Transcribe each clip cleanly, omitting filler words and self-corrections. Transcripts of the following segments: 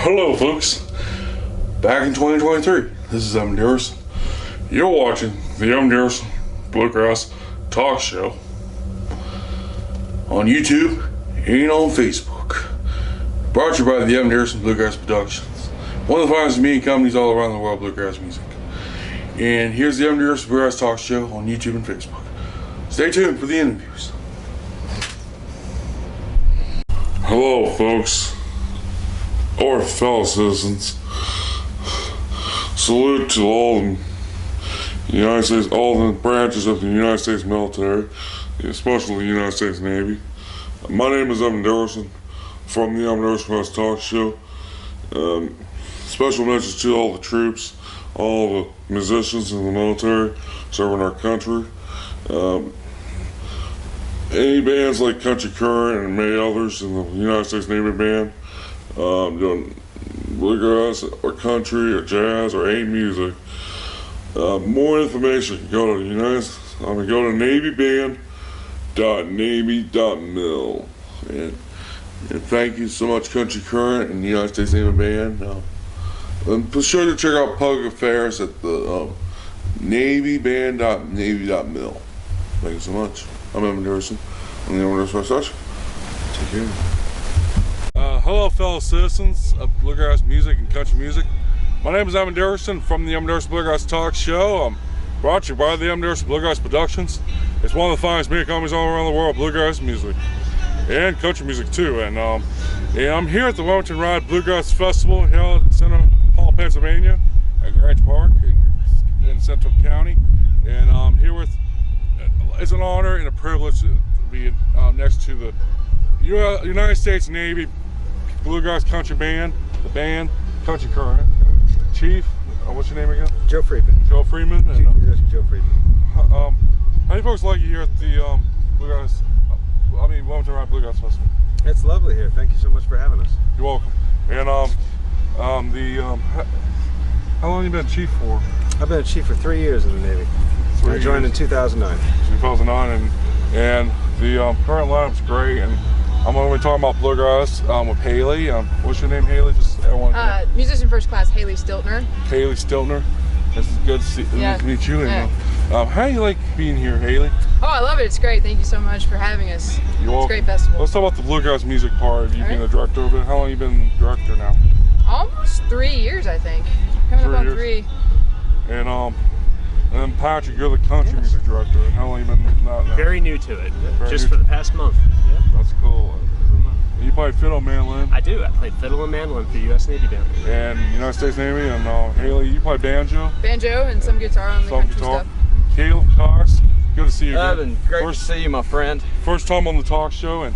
Hello, folks. Back in 2023, this is Evan Dickerson. You're watching the Evan Dickerson Bluegrass Talk Show on YouTube and on Facebook. Brought to you by the Evan Dickerson Bluegrass Productions, one of the finest media companies all around the world, bluegrass music. And here's the Evan Dickerson Bluegrass Talk Show on YouTube and Facebook. Stay tuned for the interviews. Hello, folks, or fellow citizens. Salute to all the United States, all the branches of the United States military, especially the United States Navy. My name is Evan Dickerson from the Evan Dickerson Talk Show. Special mentions to all the troops, all the musicians in the military serving our country. Any bands like Country Current and many others in the United States Navy Band, doing bluegrass or country or jazz or any music. More information, go to navyband.navy.mil. And thank you so much, Country Current and the United States Navy Band. And be sure to check out public affairs at the navyband.navy.mil. Thank you so much. I'm Evan Dickerson. I'm the Evan Dickerson Talk Show. Take care. Hello, fellow citizens of bluegrass music and country music. My name is Evan Dickerson from the Evan Dickerson Bluegrass Talk Show. I'm brought to you by the Evan Dickerson Bluegrass Productions. It's one of the finest media companies all around the world, bluegrass music and country music too. And I'm here at the Wilmington Ride Bluegrass Festival held in St. Paul, Pennsylvania, at Grange Park in Central County. And I'm here with. It's an honor and a privilege to be next to the United States Navy Bluegrass Country Band, the band Country Current. Chief, what's your name again? Joe Freeman. Joe Freeman. Chief Musician Joe Freeman. How do you folks like you here at the Wilmington Ride Bluegrass Festival? It's lovely here. Thank you so much for having us. You're welcome. And how long have you been chief for? I've been a chief for 3 years in the Navy. I joined in 2009. 2009, and the current lineup's great. And I'm going to be talking about bluegrass with Haley. What's your name, Haley? Just everyone. Musician first class, Haley Stiltner. Haley Stiltner. It's good to meet you. Yeah. And, how do you like being here, Haley? Oh, I love it. It's great. Thank you so much for having us. It's a great festival. Let's talk about the bluegrass music part of you being the director of it. How long have you been director now? Almost 3 years, I think. Coming up on 3. And then Patrick, you're the country music director. How long have you been that now? Very new to it. Just for the past month. Yeah. That's cool. You play fiddle, mandolin. I do. I played fiddle and mandolin for the U.S. Navy Band. And United States Navy. And Haley, you play banjo. Banjo and some guitar on the country stuff. Caleb Cox, good to see you. Evan, great to see you, my friend. First time on the talk show, and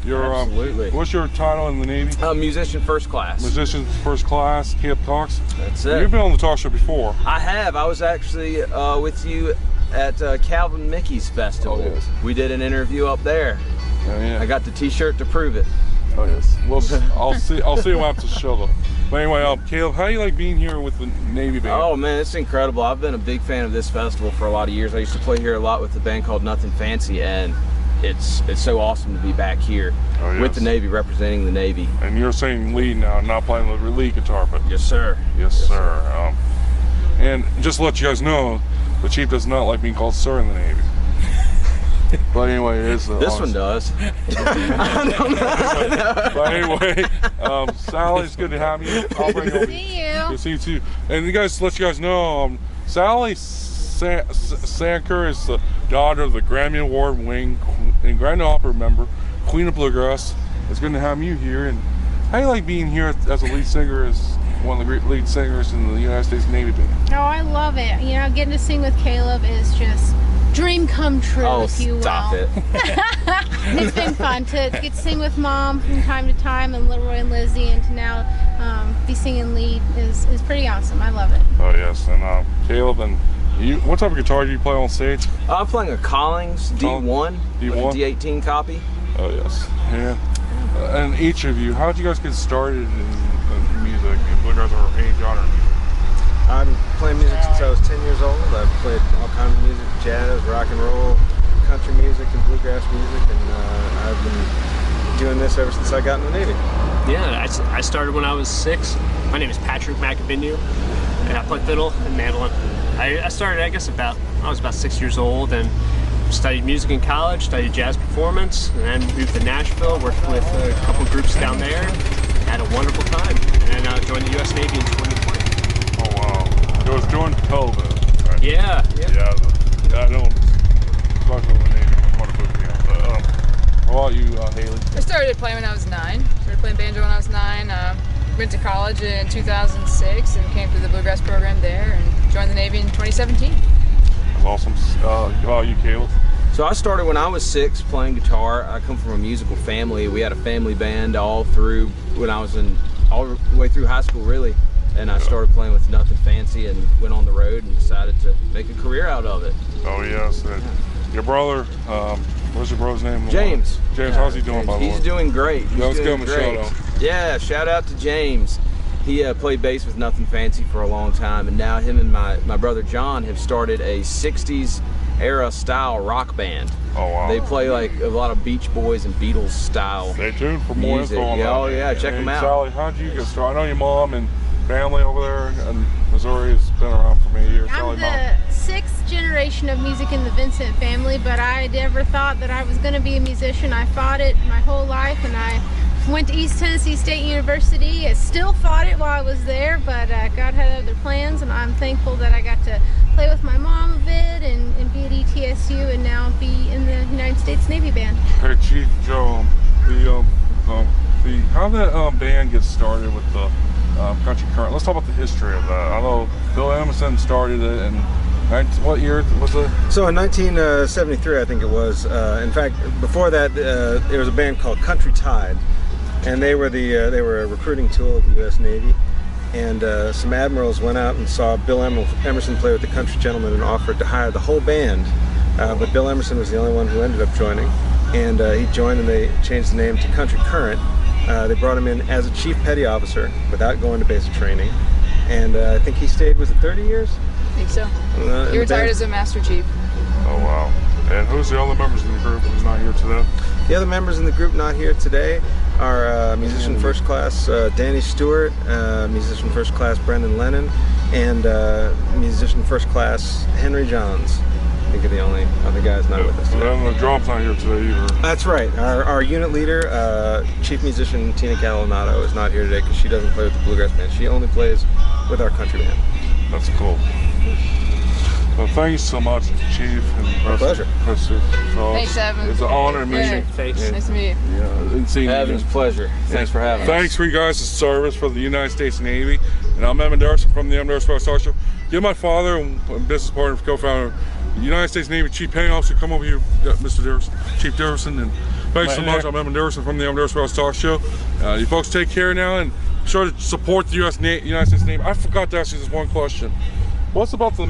you're absolutely. What's your title in the Navy? Musician first class. Musician first class, Caleb Cox. That's it. You've been on the talk show before. I have. I was actually with you at Calvin Mickey's festival. Oh, yes. We did an interview up there. Oh, yeah. I got the T-shirt to prove it. Oh yes. Well, I'll see you after the show though. But anyway, Caleb, how do you like being here with the Navy Band? Oh man, it's incredible. I've been a big fan of this festival for a lot of years. I used to play here a lot with a band called Nothing Fancy, and it's so awesome to be back here with the Navy, representing the Navy. And you're saying lead now, not playing the lead guitar, but yes, sir. Yes, sir. And just to let you guys know, the chief does not like being called sir in the Navy. But anyway, it is. This one does. But anyway, Sally, it's good to have you. I'll bring you over. See you. Good to see you too. And you guys, let you guys know, Sally Sanker is the daughter of the Grammy Award winning and Grand Opera member, Queen of Bluegrass. It's good to have you here. And how do you like being here as a lead singer, as one of the great lead singers in the United States Navy Band? Oh, I love it. You know, getting to sing with Caleb is just dream come true, if you will. Stop it. It's been fun to get to sing with Mom from time to time, and Leroy and Lizzie, and to now be singing lead is pretty awesome. I love it. Oh yes, and Caleb, and you, what type of guitar do you play on stage? I'm playing a Collings D1, with a D18 copy. Oh yes, yeah. And each of you, how did you guys get started in music, in bluegrass or any genre of music? I've been playing music since I was 10 years old. I've played all kinds of music, jazz, rock and roll, country music, and bluegrass music, and I've been doing this ever since I got in the Navy. Yeah, I started when I was 6. My name is Patrick McAvinue, and I play fiddle and mandolin. I started, I guess, I was about 6 years old, and studied music in college, studied jazz performance, and then moved to Nashville, worked with a couple groups down there, had a wonderful time, and then joined the U.S. Navy in 2020. Oh wow! It was during COVID, right? Yeah. Yeah, I know. Especially in the Navy, it was wonderful to be on. But how about you, Haley? I started playing when I was 9. Started playing banjo when I was 9. Went to college in 2006 and came through the Bluegrass program there and joined the Navy in 2017. That's awesome. How about you, Caleb? So I started when I was 6 playing guitar. I come from a musical family. We had a family band all through when I was all the way through high school, really. And I started playing with Nothing Fancy and went on the road and decided to make a career out of it. Oh yes. Your brother, what's your brother's name? James. James, how's he doing, by the way? He's doing great. Let's give him a shout out. Yeah, shout out to James. He played bass with Nothing Fancy for a long time, and now him and my brother John have started a 60s era style rock band. Oh wow. They play like a lot of Beach Boys and Beatles style. Stay tuned for more music. info on that. Oh yeah, check them out. Sally, how'd you get started? I know your mom and family over there in Missouri has been around for many years. I'm the 6th generation of music in the Vincent family, but I never thought that I was going to be a musician. I fought it my whole life, and I went to East Tennessee State University. I still fought it while I was there, but God had other plans, and I'm thankful that I got to play with my mom a bit and be at ETSU and now be in the United States Navy Band. Hey Chief Joe, how did that band get started with the Country Current? Let's talk about the history of that. I know Bill Emerson started it, and what year was it? So in 1973, I think it was. In fact, before that, there was a band called Country Tide, and they were a recruiting tool of the U.S. Navy. And some admirals went out and saw Bill Emerson play with the Country Gentlemen and offered to hire the whole band. But Bill Emerson was the only one who ended up joining, and he joined, and they changed the name to Country Current. They brought him in as a chief petty officer without going to basic training, and I think he stayed, was it 30 years? I think so. He retired as a Master Chief. Oh wow. And who's the other members in the group who's not here today? The other members in the group not here today are musician first class Danny Stewart, musician first class Brendan Lennon, and musician first class Henry Johns. I think are the only other guys not with us today. And the drum's not here today either. That's right. Our unit leader, chief musician Tina Calinato, is not here today because she doesn't play with the Bluegrass band. She only plays with our country band. That's cool. Well, thank you so much, Chief. And My pleasure. Thanks, Evan. It's an honor to meet you. Thanks. Nice to meet you. Yeah, and seeing you Evan's again. pleasure. Thanks for having us. Thanks for you guys' service for the United States Navy. And I'm Evan Dickerson from the Dickerson Bluegrass Show. Give my father and business partner, co-founder, United States Navy Chief Petty Officer, come over here, Mr. Dickerson, Chief Dickerson. And thanks so much. I'm Evan Dickerson from the Dickerson Bluegrass Talk Show. You folks take care now and sure to support the United States Navy. I forgot to ask you this one question. What's about the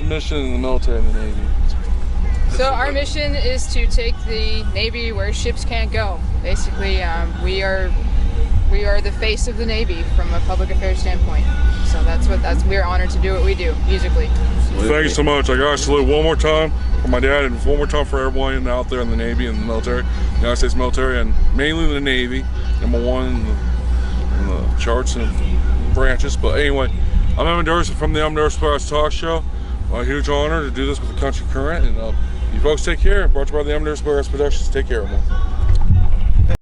mission in the military and the Navy? So our mission is to take the Navy where ships can't go. Basically, we are the face of the Navy from a public affairs standpoint. So we're honored to do what we do musically. Thank you so much. I got to salute one more time for my dad and one more time for everyone out there in the Navy and the military, United States military, and mainly the Navy, number one in the charts and branches. But anyway, I'm Evan Dickerson from the Dickerson Bluegrass Talk Show. A huge honor to do this with the Country Current, and you folks take care. Brought to you by the Dickerson Bluegrass Productions. Take care, everyone.